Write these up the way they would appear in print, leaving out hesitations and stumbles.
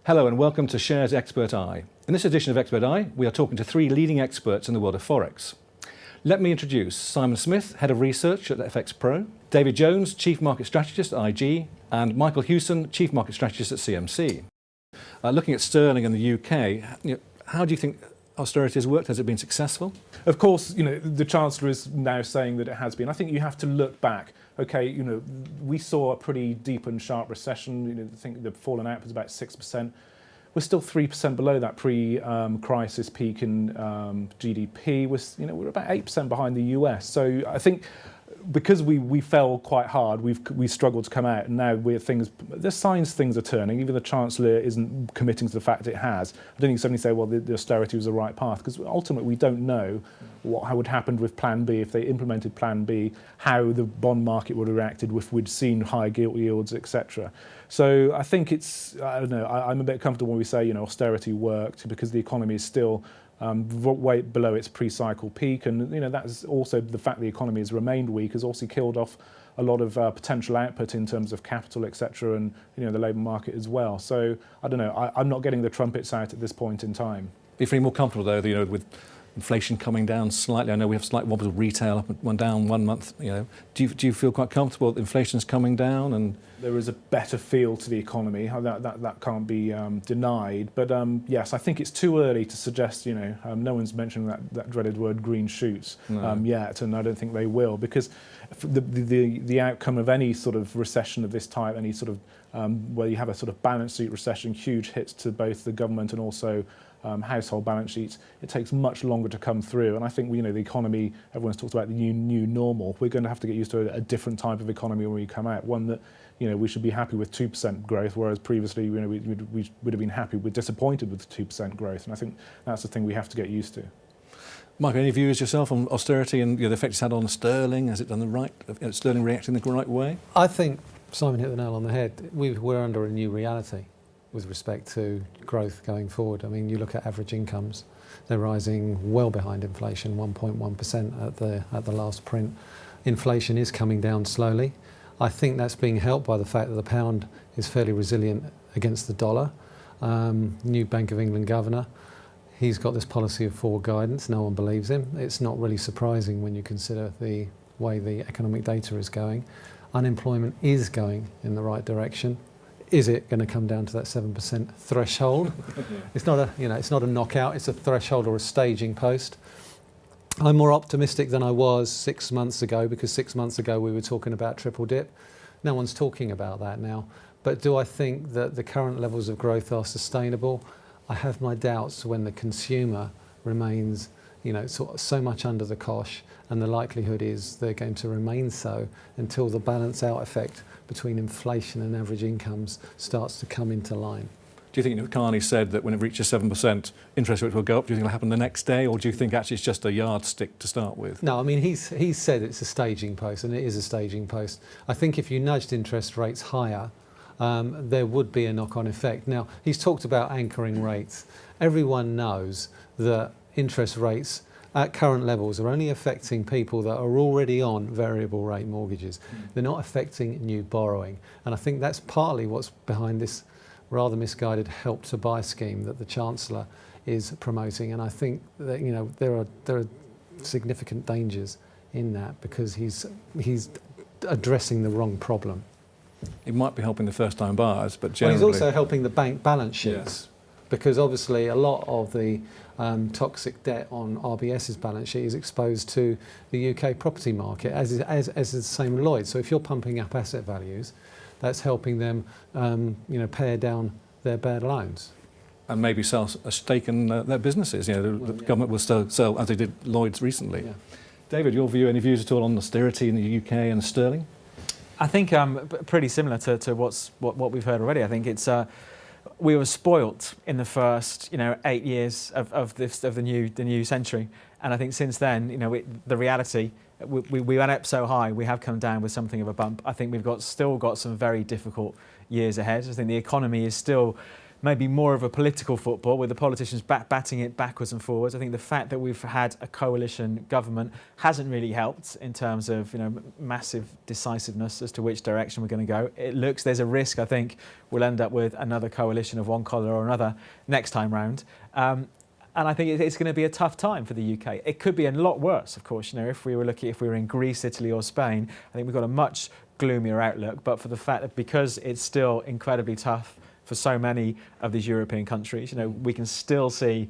Hello and welcome to Shares Expert Eye. In this edition of Expert Eye, we are talking to three leading experts in the world of Forex. Let me introduce Simon Smith, Head of Research at FX Pro, David Jones, Chief Market Strategist at IG, and Michael Hewson, Chief Market Strategist at CMC. Looking at sterling in the UK, how do you think austerity has worked? Has it been successful? Of course, the Chancellor is now saying that it has been. I think you have to look back. Okay, we saw a pretty deep and sharp recession. I think the fallen out was about 6%. We're still 3% below that pre-crisis peak in GDP. We're about 8% behind the US. So I think because we fell quite hard, we struggled to come out, and now there's signs things are turning. Even the Chancellor isn't committing to the fact it has. I don't think suddenly say, well, the austerity was the right path, because ultimately we don't know how would happen with Plan B if they implemented Plan B, how the bond market would have reacted if we'd seen high gilt yields, etc. So I think I don't know, I'm a bit comfortable when we say, austerity worked, because the economy is still way below its pre-cycle peak, and that's also the fact the economy has remained weak has also killed off a lot of potential output in terms of capital, etc., and the labour market as well. So I don't know. I'm not getting the trumpets out at this point in time. Do you feel more comfortable though, with inflation coming down slightly? I know we have slight wobbles of retail up and down 1 month. Do you feel quite comfortable that inflation's coming down? And there is a better feel to the economy. That can't be denied. But yes, I think it's too early to suggest. No one's mentioning that dreaded word green shoots yet, and I don't think they will, because the outcome of any sort of recession of this type, any sort of where you have a sort of balance sheet recession, huge hits to both the government and also household balance sheets, it takes much longer to come through. And I think the economy, everyone's talked about the new normal. We're going to have to get used to a different type of economy when we come out, one that we should be happy with 2% growth, whereas previously we would have been happy, we're disappointed with 2% growth. And I think that's the thing we have to get used to. Michael, any views yourself on austerity and the effect it's had on sterling? Has it done sterling reacting the right way? I think Simon hit the nail on the head. We're under a new reality with respect to growth going forward. I mean, you look at average incomes, they're rising well behind inflation, 1.1% at the last print. Inflation is coming down slowly. I think that's being helped by the fact that the pound is fairly resilient against the dollar. New Bank of England governor, he's got this policy of forward guidance. No one believes him. It's not really surprising when you consider the way the economic data is going. Unemployment is going in the right direction. Is it going to come down to that 7% threshold? It's not a knockout. It's a threshold or a staging post. I'm more optimistic than I was 6 months ago, because 6 months ago we were talking about triple dip. No one's talking about that now. But do I think that the current levels of growth are sustainable? I have my doubts when the consumer remains so much under the cosh, and the likelihood is they're going to remain so until the balance out effect between inflation and average incomes starts to come into line. Do you think Carney said that when it reaches 7%, interest rates will go up? Do you think it'll happen the next day, or do you think actually it's just a yardstick to start with? No, I mean, he's said it's a staging post, and it is a staging post. I think if you nudged interest rates higher, there would be a knock-on effect. Now, he's talked about anchoring rates. Everyone knows that interest rates at current levels are only affecting people that are already on variable rate mortgages. They're not affecting new borrowing. And I think that's partly what's behind this rather misguided Help to Buy scheme that the Chancellor is promoting. And I think that there are significant dangers in that, because he's addressing the wrong problem. It might be helping the first-time buyers, but generally... Well, he's also helping the bank balance sheets, because obviously a lot of the toxic debt on RBS's balance sheet is exposed to the UK property market, as is the same with Lloyd's. So if you're pumping up asset values, that's helping them pare down their bad loans. And maybe sell a stake in their businesses. The government will still sell, as they did Lloyd's recently. Yeah. David, your view, any views at all on austerity in the UK and sterling? I think pretty similar to what we've heard already. I think it's we were spoilt in the first 8 years of the new century, and I think since then the reality, we went up so high, we have come down with something of a bump. I think we've still got some very difficult years ahead. I think the economy is still maybe more of a political football with the politicians batting it backwards and forwards. I think the fact that we've had a coalition government hasn't really helped in terms of massive decisiveness as to which direction we're going to go. It looks there's a risk, I think, we'll end up with another coalition of one colour or another next time round. And I think it's going to be a tough time for the UK. It could be a lot worse, of course. If we were in Greece, Italy or Spain, I think we've got a much gloomier outlook. But for the fact that because it's still incredibly tough for so many of these European countries, we can still see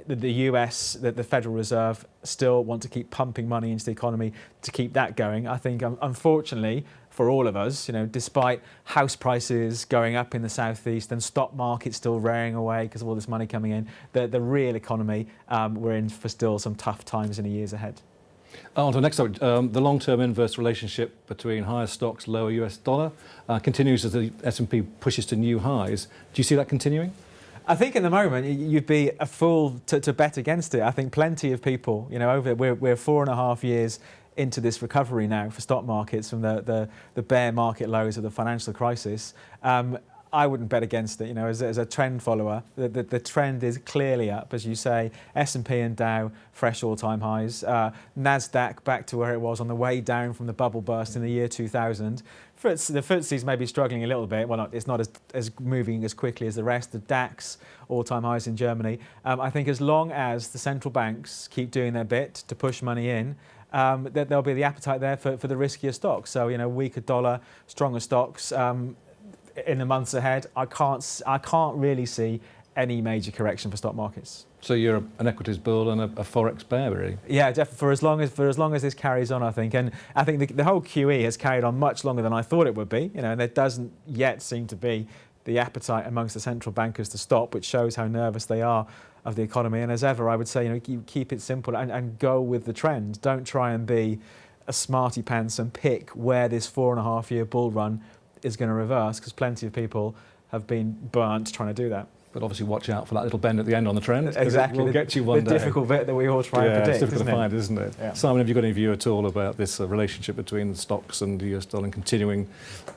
the US, the Federal Reserve, still want to keep pumping money into the economy to keep that going. I think, unfortunately, for all of us, despite house prices going up in the southeast and stock markets still rearing away because of all this money coming in, the real economy, we're in for still some tough times in the years ahead. On to the next subject. The long-term inverse relationship between higher stocks, lower US dollar continues as the S&P pushes to new highs. Do you see that continuing? I think in the moment you'd be a fool to bet against it. I think plenty of people, we're 4.5 years into this recovery now for stock markets from the bear market lows of the financial crisis. I wouldn't bet against it. As a trend follower, the trend is clearly up, as you say. S&P and Dow, fresh all-time highs. Nasdaq back to where it was on the way down from the bubble burst in the year 2000. The FTSE's maybe struggling a little bit. Well, it's not as moving as quickly as the rest. The DAX, all-time highs in Germany. I think as long as the central banks keep doing their bit to push money in, there'll be the appetite there for the riskier stocks. So, weaker dollar, stronger stocks. In the months ahead, I can't really see any major correction for stock markets. So you're an equities bull and a Forex bear, really? Yeah, definitely. For as long as this carries on, I think. And I think the whole QE has carried on much longer than I thought it would be. And there doesn't yet seem to be the appetite amongst the central bankers to stop, which shows how nervous they are of the economy. And as ever, I would say, keep it simple and go with the trend. Don't try and be a smarty pants and pick where this 4.5-year bull run is going to reverse, because plenty of people have been burnt trying to do that. But obviously watch out for that little bend at the end on the trend. Exactly. It will get you one day. The difficult bit that we all try and predict, it's difficult to find, isn't it? Yeah. Simon, have you got any view at all about this relationship between the stocks and the US dollar and continuing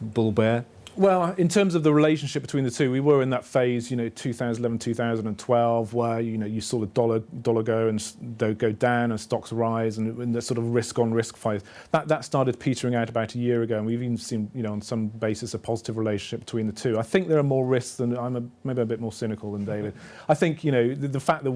bull bear? Well, in terms of the relationship between the two, we were in that phase, 2011, 2012, where you saw the dollar go down and stocks rise, and the sort of risk on risk fight. That started petering out about a year ago, and we've even seen, on some basis, a positive relationship between the two. I think there are more risks than maybe a bit more cynical than David. I think the fact that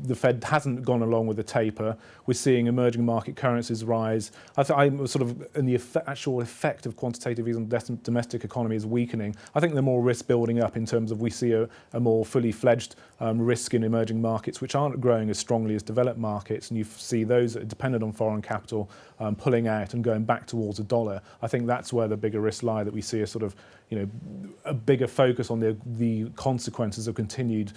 the Fed hasn't gone along with the taper. We're seeing emerging market currencies rise. I'm sort of in the actual effect of quantitative easing on domestic economy is weakening. I think there's more risk building up in terms of we see a more fully fledged risk in emerging markets which aren't growing as strongly as developed markets, and you see those that are dependent on foreign capital pulling out and going back towards a dollar. I think that's where the bigger risks lie, that we see a sort of a bigger focus on the consequences of continued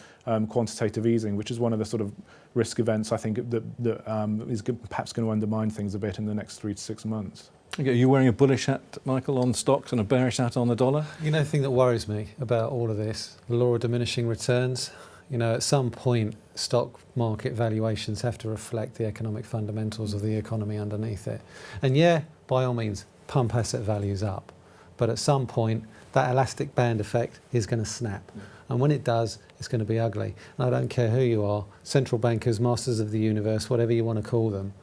quantitative easing, which is one of the sort of risk events I think that is perhaps going to undermine things a bit in the next 3 to 6 months. Are you wearing a bullish hat, Michael, on stocks and a bearish hat on the dollar? The thing that worries me about all of this, the law of diminishing returns. At some point, stock market valuations have to reflect the economic fundamentals of the economy underneath it. And yeah, by all means, pump asset values up. But at some point, that elastic band effect is going to snap. And when it does, it's going to be ugly. And I don't care who you are, central bankers, masters of the universe, whatever you want to call them,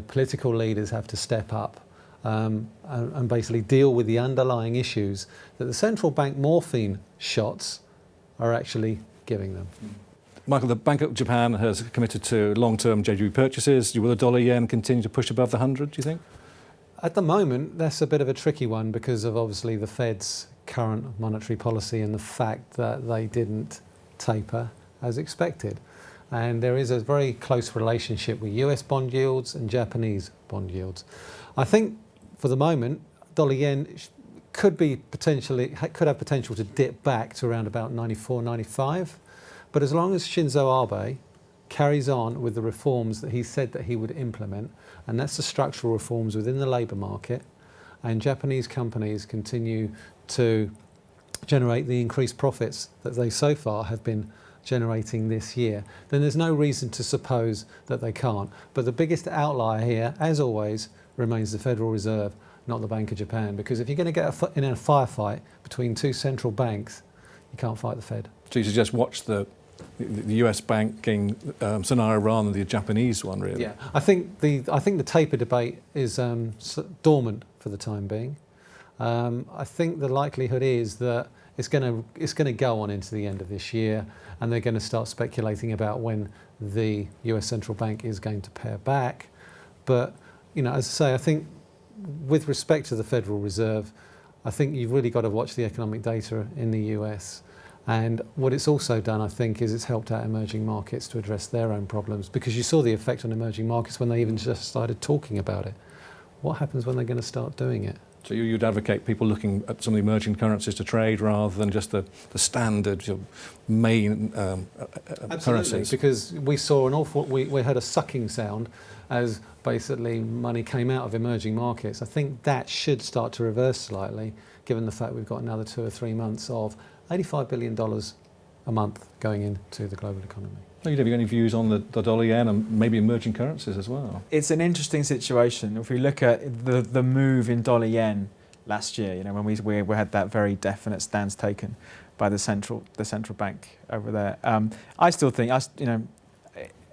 political leaders have to step up. And basically deal with the underlying issues that the central bank morphine shots are actually giving them. Michael, the Bank of Japan has committed to long-term JGB purchases. Will the dollar-yen continue to push above the 100, do you think? At the moment, that's a bit of a tricky one because of obviously the Fed's current monetary policy and the fact that they didn't taper as expected. And there is a very close relationship with US bond yields and Japanese bond yields. I think for the moment, dollar yen could have potential to dip back to around about 94, 95. But as long as Shinzo Abe carries on with the reforms that he said that he would implement, and that's the structural reforms within the labour market, and Japanese companies continue to generate the increased profits that they so far have been generating this year, then there's no reason to suppose that they can't. But the biggest outlier here, as always, remains the Federal Reserve, not the Bank of Japan. Because if you're going to get in a firefight between two central banks, You can't fight the Fed. So you suggest watch the US banking scenario rather than the Japanese one, really? Yeah, I think the taper debate is dormant for the time being. I think the likelihood is that it's going to go on into the end of this year, and they're going to start speculating about when the US central bank is going to pare back. But as I say, I think with respect to the Federal Reserve, I think you've really got to watch the economic data in the US. And what it's also done, I think, is it's helped out emerging markets to address their own problems, because you saw the effect on emerging markets when they even just started talking about it. What happens when they're going to start doing it? So you'd advocate people looking at some of the emerging currencies to trade rather than just the standard main currencies? Because we saw we heard a sucking sound as basically money came out of emerging markets. I think that should start to reverse slightly, given the fact we've got another 2 or 3 months of $85 billion a month going into the global economy. Have you got any views on the dollar yen and maybe emerging currencies as well? It's an interesting situation. If we look at the move in dollar yen last year, when we had that very definite stance taken by the central bank over there, I still think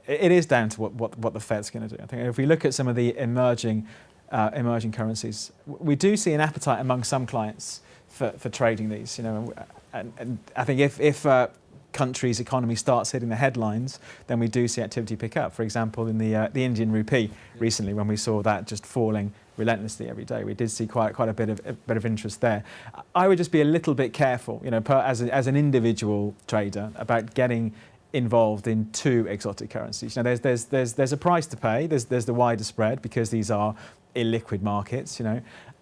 it is down to what the Fed's going to do. I think if we look at some of the emerging currencies, we do see an appetite among some clients for trading these. And I think if countries' economy starts hitting the headlines, then we do see activity pick up. For example, in the Indian rupee recently, when we saw that just falling relentlessly every day, we did see quite a bit of interest there. I would just be a little bit careful, as an individual trader, about getting involved in too exotic currencies. There's a price to pay. There's the wider spread because these are illiquid markets.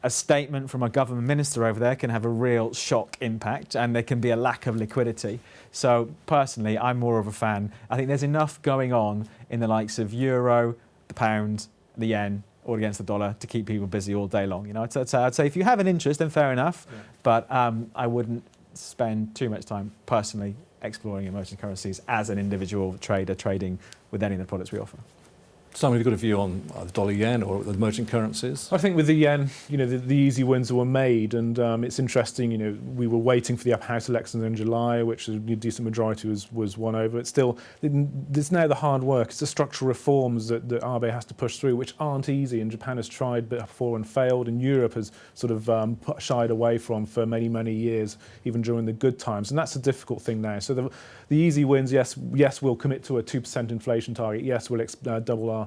A statement from a government minister over there can have a real shock impact, and there can be a lack of liquidity. So personally, I'm more of a fan. I think there's enough going on in the likes of euro, the pound, the yen, all against the dollar to keep people busy all day long. I'd say if you have an interest, then fair enough. Yeah. But I wouldn't spend too much time personally exploring emerging currencies as an individual trader trading with any of the products we offer. Simon, have you got a view on the dollar yen or the emerging currencies? I think with the yen, the easy wins were made, and it's interesting. We were waiting for the upper house elections in July, which a decent majority was won over. It's still, there's now the hard work. It's the structural reforms that Abe has to push through, which aren't easy. And Japan has tried before and failed, and Europe has sort of shied away from for many, many years, even during the good times. And that's a difficult thing now. So the easy wins, yes, we'll commit to a 2% inflation target. Yes, we'll double our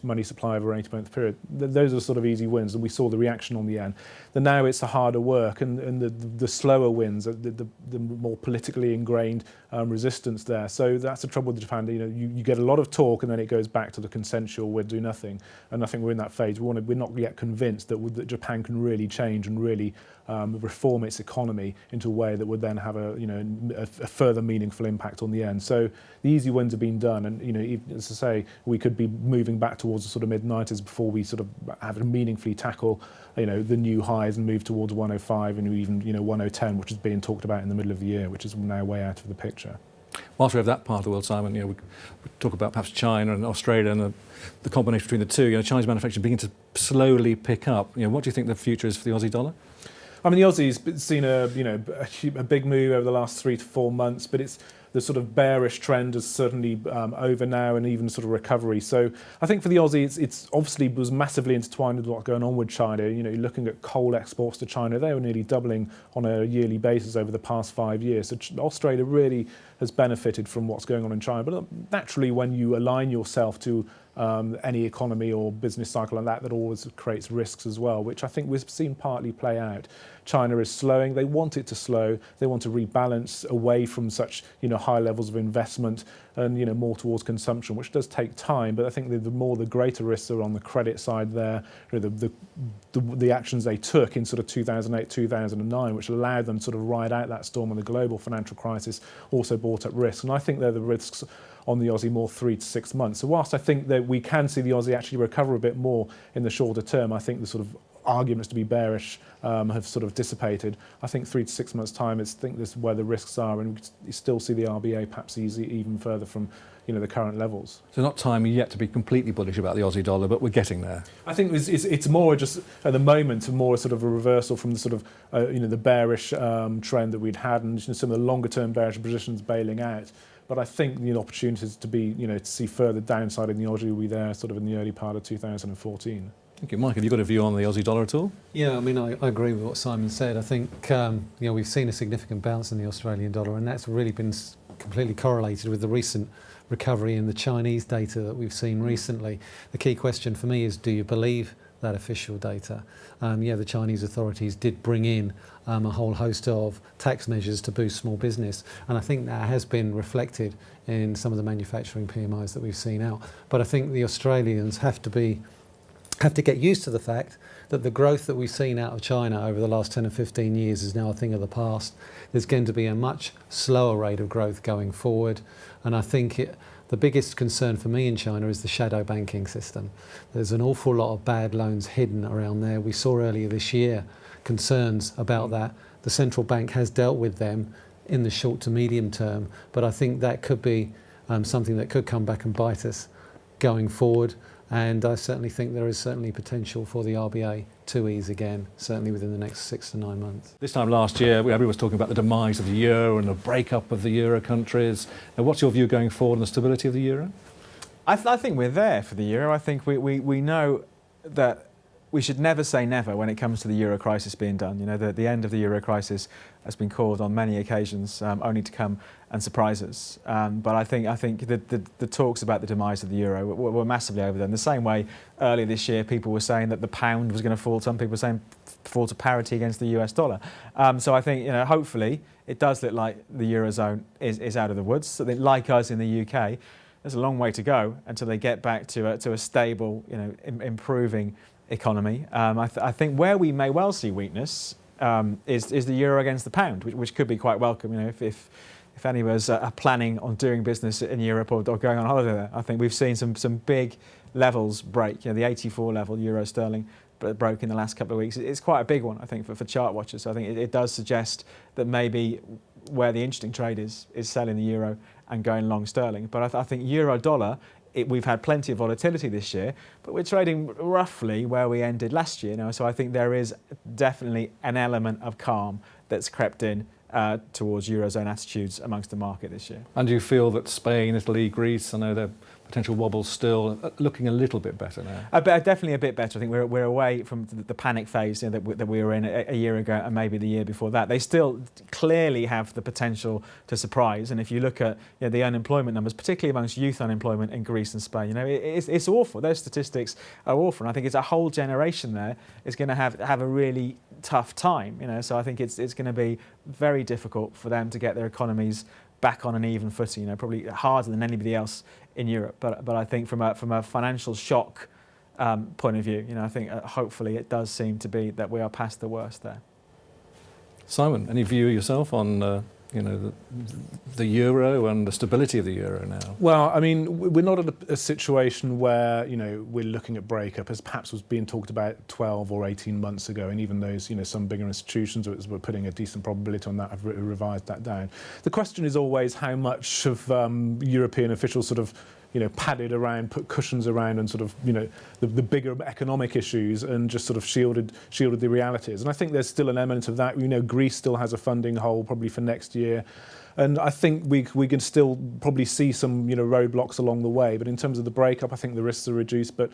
money supply over an 80-month period. Those are sort of easy wins, and we saw the reaction on the yen. Then now it's the harder work and the slower wins, the more politically ingrained resistance there. So that's the trouble with Japan. You get a lot of talk, and then it goes back to the consensual, we'll do nothing. And I think we're in that phase. We're not yet convinced that Japan can really change and really reform its economy into a way that would then have a further meaningful impact on the yen. So the easy wins have been done, and as I say, we could be moving back towards the sort of mid-90s before we sort of have to meaningfully tackle the new highs and move towards 105 and even 110, which is being talked about in the middle of the year, which is now way out of the picture. Whilst we have that part of the world, Simon, we talk about perhaps China and Australia and the combination between the two. Chinese manufacturing beginning to slowly pick up. What do you think the future is for the Aussie dollar? I mean, the Aussie's seen a big move over the last 3 to 4 months, but the sort of bearish trend is certainly over now, and even sort of recovery. So I think for the Aussie, it's obviously was massively intertwined with what's going on with China. You're looking at coal exports to China, they were nearly doubling on a yearly basis over the past 5 years. So Australia really has benefited from what's going on in China. But naturally, when you align yourself to any economy or business cycle like that always creates risks as well, which I think we've seen partly play out. China is slowing. They want it to slow. They want to rebalance away from such high levels of investment and more towards consumption, which does take time. But I think the greater risks are on the credit side there. The actions they took in sort of 2008, 2009, which allowed them to sort of ride out that storm of the global financial crisis, also brought up risks. And I think they're the risks on the Aussie more 3 to 6 months. So whilst I think that we can see the Aussie actually recover a bit more in the shorter term, I think the sort of arguments to be bearish have sort of dissipated. I think 3 to 6 months' time, I think this is where the risks are, and we still see the RBA perhaps easy even further from the current levels. So not time yet to be completely bullish about the Aussie dollar, but we're getting there. I think it's more just at the moment more sort of a reversal from the sort of the bearish trend that we'd had, and some of the longer term bearish positions bailing out. But I think the opportunities to be to see further downside in the Aussie will be there sort of in the early part of 2014. Thank you, Mike. Have you got a view on the Aussie dollar at all? Yeah, I mean, I agree with what Simon said. I think we've seen a significant bounce in the Australian dollar, and that's really been completely correlated with the recent recovery in the Chinese data that we've seen recently. The key question for me is, do you believe that official data? The Chinese authorities did bring in a whole host of tax measures to boost small business, and I think that has been reflected in some of the manufacturing PMIs that we've seen out. But I think the Australians have to get used to the fact that the growth that we've seen out of China over the last 10 or 15 years is now a thing of the past. There's going to be a much slower rate of growth going forward, and I think the biggest concern for me in China is the shadow banking system. There's an awful lot of bad loans hidden around there. We saw earlier this year concerns about that. The central bank has dealt with them in the short to medium term, but I think that could be something that could come back and bite us going forward. And I certainly think there is certainly potential for the RBA to ease again, certainly within the next 6 to 9 months. This time last year, everyone was talking about the demise of the euro and the breakup of the euro countries. Now, what's your view going forward on the stability of the euro? I think we're there for the euro. I think we know that we should never say never when it comes to the euro crisis being done. The end of the euro crisis has been called on many occasions, only to come and surprise us. But I think the talks about the demise of the euro were massively overdone. The same way earlier this year, people were saying that the pound was going to fall. Some people were saying fall to parity against the US dollar. So I think hopefully it does look like the eurozone is out of the woods. So like us in the UK, there's a long way to go until they get back to a stable, improving economy. I think where we may well see weakness is the euro against the pound, which could be quite welcome. If any of us are planning on doing business in Europe or going on holiday there, I think we've seen some big levels break. The 84 level euro sterling broke in the last couple of weeks. It's quite a big one, I think, for chart watchers. So I think it does suggest that maybe where the interesting trade is selling the euro and going long sterling. But I think euro dollar, we've had plenty of volatility this year, but we're trading roughly where we ended last year. So I think there is definitely an element of calm that's crept in towards eurozone attitudes amongst the market this year. And do you feel that Spain, Italy, Greece, I know they're potential wobbles still, looking a little bit better now? Definitely a bit better. I think we're away from the panic phase that we were in a year ago and maybe the year before that. They still clearly have the potential to surprise. And if you look at the unemployment numbers, particularly amongst youth unemployment in Greece and Spain, it's awful. Those statistics are awful. And I think it's a whole generation there is going to have a really tough time. So I think it's going to be very difficult for them to get their economies back on an even footing. Probably harder than anybody else in Europe. But I think from a financial shock point of view, I think hopefully it does seem to be that we are past the worst there. Simon, any view yourself on the euro and the stability of the euro now? Well, I mean, we're not at a situation where we're looking at breakup, as perhaps was being talked about 12 or 18 months ago, and even those some bigger institutions were putting a decent probability on that have revised that down. The question is always how much of European officials sort of padded around, put cushions around, and sort of the bigger economic issues, and just sort of shielded the realities. And I think there's still an element of that. Greece still has a funding hole probably for next year, and I think we can still probably see some roadblocks along the way. But in terms of the breakup, I think the risks are reduced. But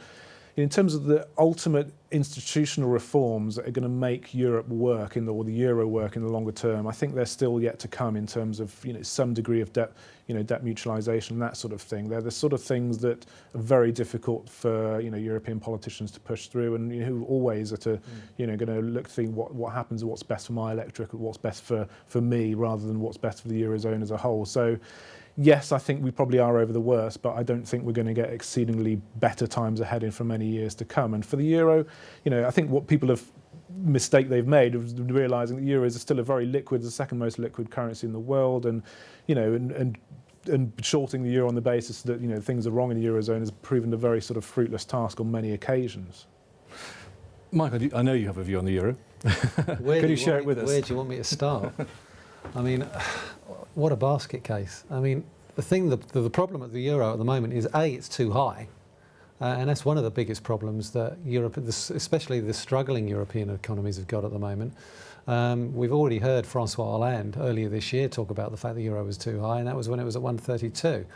in terms of the ultimate institutional reforms that are going to make Europe work or the euro work in the longer term, I think they're still yet to come in terms of some degree of debt, debt mutualisation and that sort of thing. They're the sort of things that are very difficult for European politicians to push through, and who always are going to look to see what happens and what's best for my electorate, what's best for me, rather than what's best for the eurozone as a whole. So yes, I think we probably are over the worst, but I don't think we're going to get exceedingly better times ahead for many years to come. And for the euro, I think what people mistake they've made is realising that euro is still a very liquid, the second most liquid currency in the world, and and shorting the euro on the basis that things are wrong in the eurozone has proven a very sort of fruitless task on many occasions. Michael, I know you have a view on the euro. Could you share it with us? Where do you want me to start? I mean, what a basket case. I mean, the problem at the euro at the moment is it's too high. And that's one of the biggest problems that Europe, especially the struggling European economies, have got at the moment. We've already heard Francois Hollande earlier this year talk about the fact the euro was too high, and that was when it was at 132.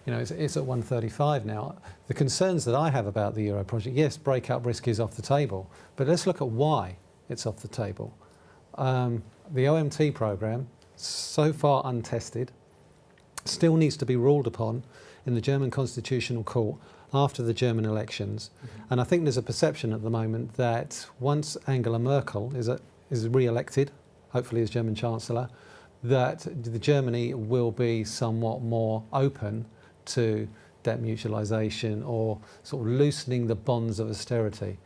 It's at 135 now. The concerns that I have about the euro project, yes, breakup risk is off the table, but let's look at why it's off the table. The OMT program, so far untested, still needs to be ruled upon in the German Constitutional Court after the German elections. And I think there's a perception at the moment that once Angela Merkel is re-elected, hopefully as German Chancellor, that Germany will be somewhat more open to debt mutualisation or sort of loosening the bonds of austerity.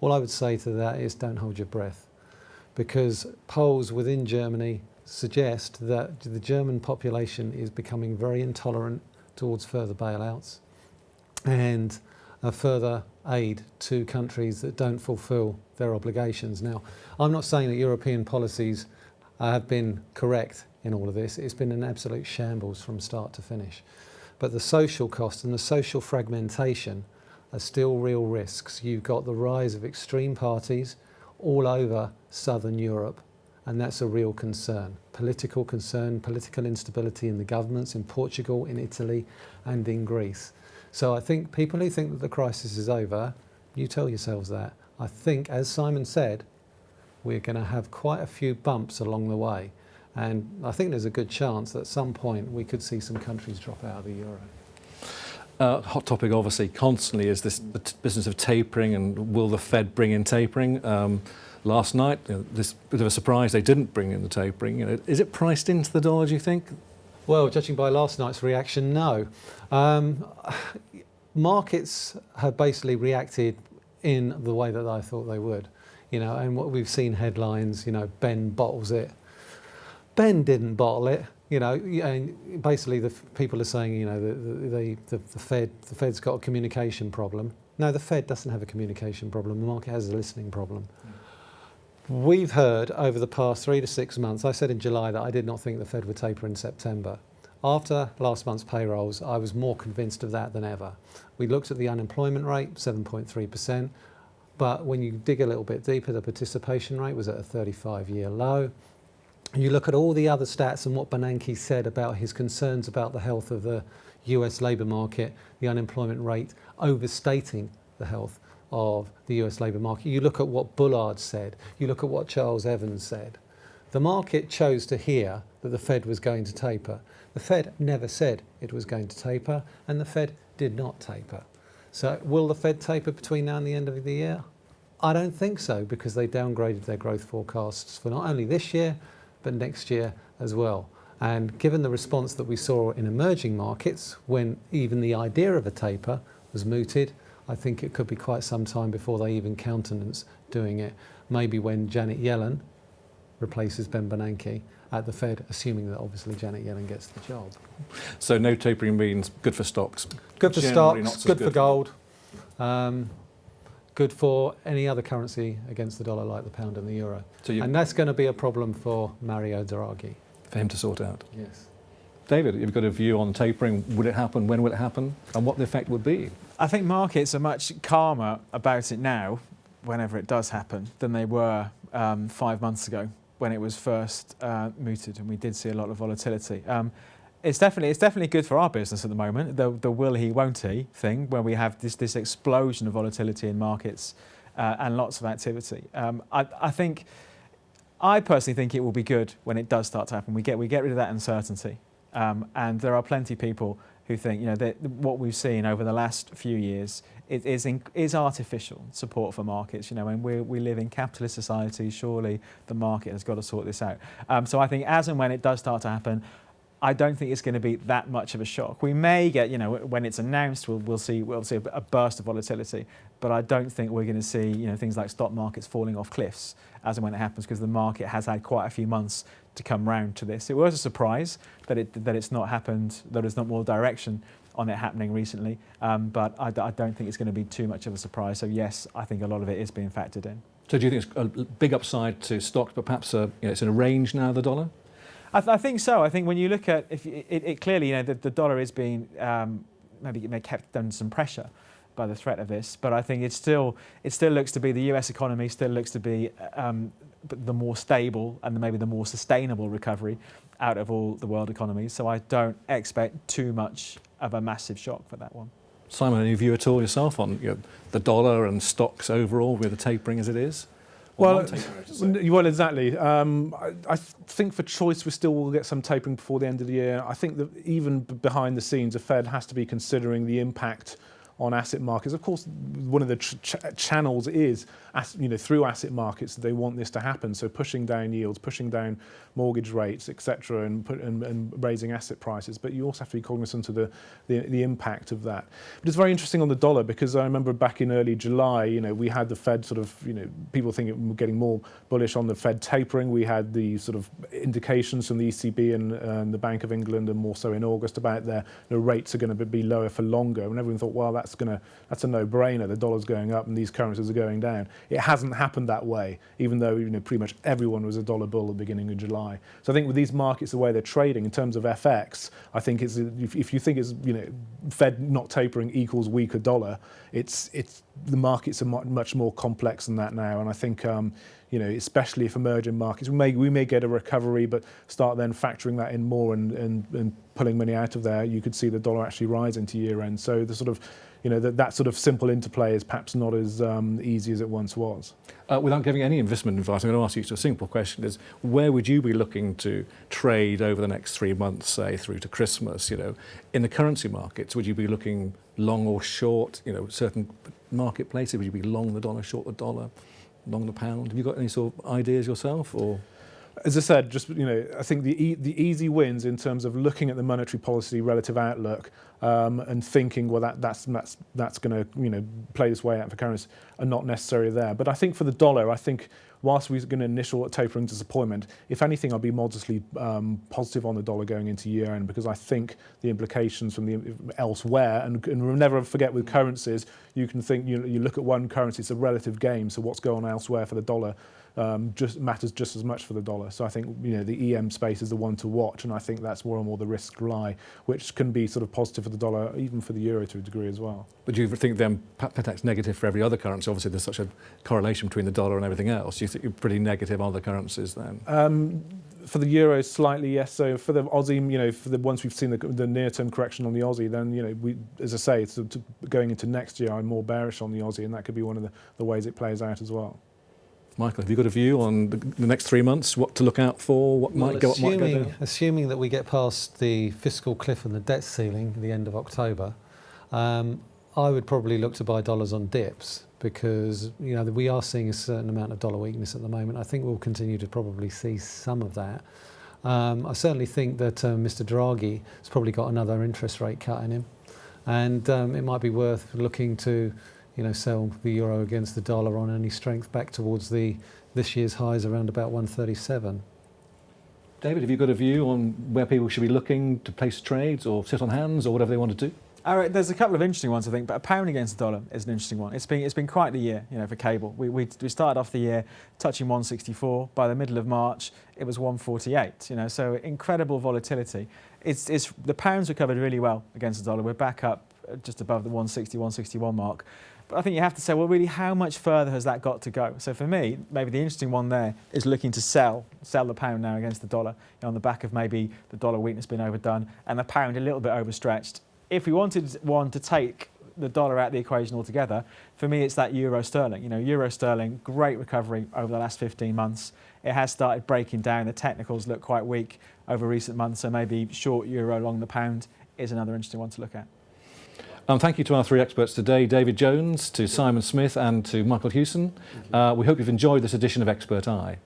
All I would say to that is don't hold your breath, because polls within Germany suggest that the German population is becoming very intolerant towards further bailouts and further aid to countries that don't fulfil their obligations. Now, I'm not saying that European policies have been correct in all of this. It's been an absolute shambles from start to finish. But the social cost and the social fragmentation are still real risks. You've got the rise of extreme parties all over southern Europe, and that's a real concern. Political concern, political instability in the governments in Portugal, in Italy, and in Greece. So I think people who think that the crisis is over, you tell yourselves that. I think, as Simon said, we're going to have quite a few bumps along the way. And I think there's a good chance that at some point we could see some countries drop out of the euro. Hot topic, obviously, constantly is this business of tapering, and will the Fed bring in tapering? Last night, this bit of a surprise, they didn't bring in the tapering. Is it priced into the dollar, do you think? Well, judging by last night's reaction, no. Markets have basically reacted in the way that I thought they would. And what we've seen headlines, Ben bottles it. Ben didn't bottle it. And basically the people are saying, the Fed's got a communication problem. No, the Fed doesn't have a communication problem. The market has a listening problem. We've heard over the past 3 to 6 months, I said in July that I did not think the Fed would taper in September. After last month's payrolls, I was more convinced of that than ever. We looked at the unemployment rate, 7.3%, but when you dig a little bit deeper, the participation rate was at a 35-year low. You look at all the other stats and what Bernanke said about his concerns about the health of the US labour market, the unemployment rate overstating the health of the US labour market. You look at what Bullard said, you look at what Charles Evans said. The market chose to hear that the Fed was going to taper. The Fed never said it was going to taper, and the Fed did not taper. So will the Fed taper between now and the end of the year? I don't think so, because they downgraded their growth forecasts for not only this year, but next year as well. And given the response that we saw in emerging markets, when even the idea of a taper was mooted, I think it could be quite some time before they even countenance doing it. Maybe when Janet Yellen replaces Ben Bernanke at the Fed, assuming that obviously Janet Yellen gets the job. So no tapering means good for stocks? Good for Generally stocks, good for gold, good for any other currency against the dollar like the pound and the euro. And that's going to be a problem for Mario Draghi. For him to sort out? Yes. David, you've got a view on tapering. Would it happen? When will it happen? And what the effect would be? I think markets are much calmer about it now, whenever it does happen, than they were 5 months ago when it was first mooted, and we did see a lot of volatility. It's definitely good for our business at the moment, the will he, won't he thing, where we have this explosion of volatility in markets and lots of activity. I personally think it will be good when it does start to happen. We get rid of that uncertainty. And there are plenty of people who think, that what we've seen over the last few years is artificial support for markets. And we live in capitalist society. Surely the market has got to sort this out. So I think as and when it does start to happen, I don't think it's going to be that much of a shock. We may get, when it's announced, we'll see a burst of volatility, but I don't think we're going to see, things like stock markets falling off cliffs as and when it happens, because the market has had quite a few months to come round to this. It was a surprise that it's not happened, that there's not more direction on it happening recently, but I don't think it's going to be too much of a surprise. So yes, I think a lot of it is being factored in. So do you think it's a big upside to stocks, but perhaps it's in a range now, the dollar? I think so. I think when you look at it clearly, the dollar is being maybe it may kept under some pressure by the threat of this, but I think it still looks to be the US economy still looks to be the more stable and maybe the more sustainable recovery out of all the world economies. So I don't expect too much of a massive shock for that one. Simon, any view at all yourself on the dollar and stocks overall with the tapering as it is? Well, exactly. I think for choice we still will get some tapering before the end of the year. I think that even behind the scenes, the Fed has to be considering the impact on asset markets. Of course, one of the channels is, through asset markets, they want this to happen. So pushing down yields, pushing down mortgage rates, etc., and raising asset prices. But you also have to be cognizant of the impact of that. But it's very interesting on the dollar, because I remember back in early July, we had the Fed people thinking we're getting more bullish on the Fed tapering. We had the sort of indications from the ECB and the Bank of England, and more so in August, about their rates are going to be lower for longer. And everyone thought, well, that's a no-brainer. The dollar's going up and these currencies are going down. It hasn't happened that way, even though pretty much everyone was a dollar bull at the beginning of July. So I think with these markets, the way they're trading in terms of FX, I think it's if you think it's Fed not tapering equals weaker dollar, it's the markets are much more complex than that now. And I think especially if emerging markets, we may get a recovery, but start then factoring that in more and pulling money out of there, you could see the dollar actually rise into year end. So the sort of that sort of simple interplay is perhaps not as easy as it once was. Without giving any investment advice, I'm going to ask you a simple question: is where would you be looking to trade over the next 3 months, say through to Christmas? In the currency markets, would you be looking long or short? Certain marketplaces, would you be long the dollar, short the dollar, long the pound? Have you got any sort of ideas yourself, or? As I said, I think the easy wins in terms of looking at the monetary policy relative outlook and thinking, well, that's going to play this way out for currencies are not necessarily there. But I think for the dollar, I think whilst we're going to initial tapering disappointment, if anything, I'll be modestly positive on the dollar going into year end, because I think the implications from the elsewhere, and we'll never forget with currencies, you can think you look at one currency, it's a relative game. So what's going on elsewhere for the dollar just matters just as much for the dollar. So I think the EM space is the one to watch, and I think that's more and more the risks lie, which can be sort of positive for the dollar, even for the euro to a degree as well. But do you think then that's negative for every other currency? Obviously, there's such a correlation between the dollar and everything else. Do you think you're pretty negative on other currencies then? For the euro, slightly yes. So for the Aussie, once we've seen the near-term correction on the Aussie, then we, as I say, going into next year, I'm more bearish on the Aussie, and that could be one of the ways it plays out as well. Michael, have you got a view on the next 3 months, what to look out for, what might go down? Assuming that we get past the fiscal cliff and the debt ceiling at the end of October, I would probably look to buy dollars on dips, because we are seeing a certain amount of dollar weakness at the moment. I think we'll continue to probably see some of that. I certainly think that Mr. Draghi has probably got another interest rate cut in him, and it might be worth looking to sell the euro against the dollar on any strength back towards this year's highs around about 137. David, have you got a view on where people should be looking to place trades or sit on hands or whatever they want to do? All right, there's a couple of interesting ones, I think, but a pound against the dollar is an interesting one. It's been quite the year, for cable. We started off the year touching 164. By the middle of March, it was 148. So incredible volatility. The pound's recovered really well against the dollar. We're back up just above the 160, 161 mark. But I think you have to say, well, really, how much further has that got to go? So for me, maybe the interesting one there is looking to sell the pound now against the dollar, on the back of maybe the dollar weakness being overdone and the pound a little bit overstretched. If we wanted one to take the dollar out of the equation altogether, for me, it's that euro sterling. Euro sterling, great recovery over the last 15 months. It has started breaking down. The technicals look quite weak over recent months, so maybe short euro, long the pound is another interesting one to look at. Thank you to our three experts today, David Jones, to Simon Smith and to Michael Hewson. We hope you've enjoyed this edition of Expert Eye.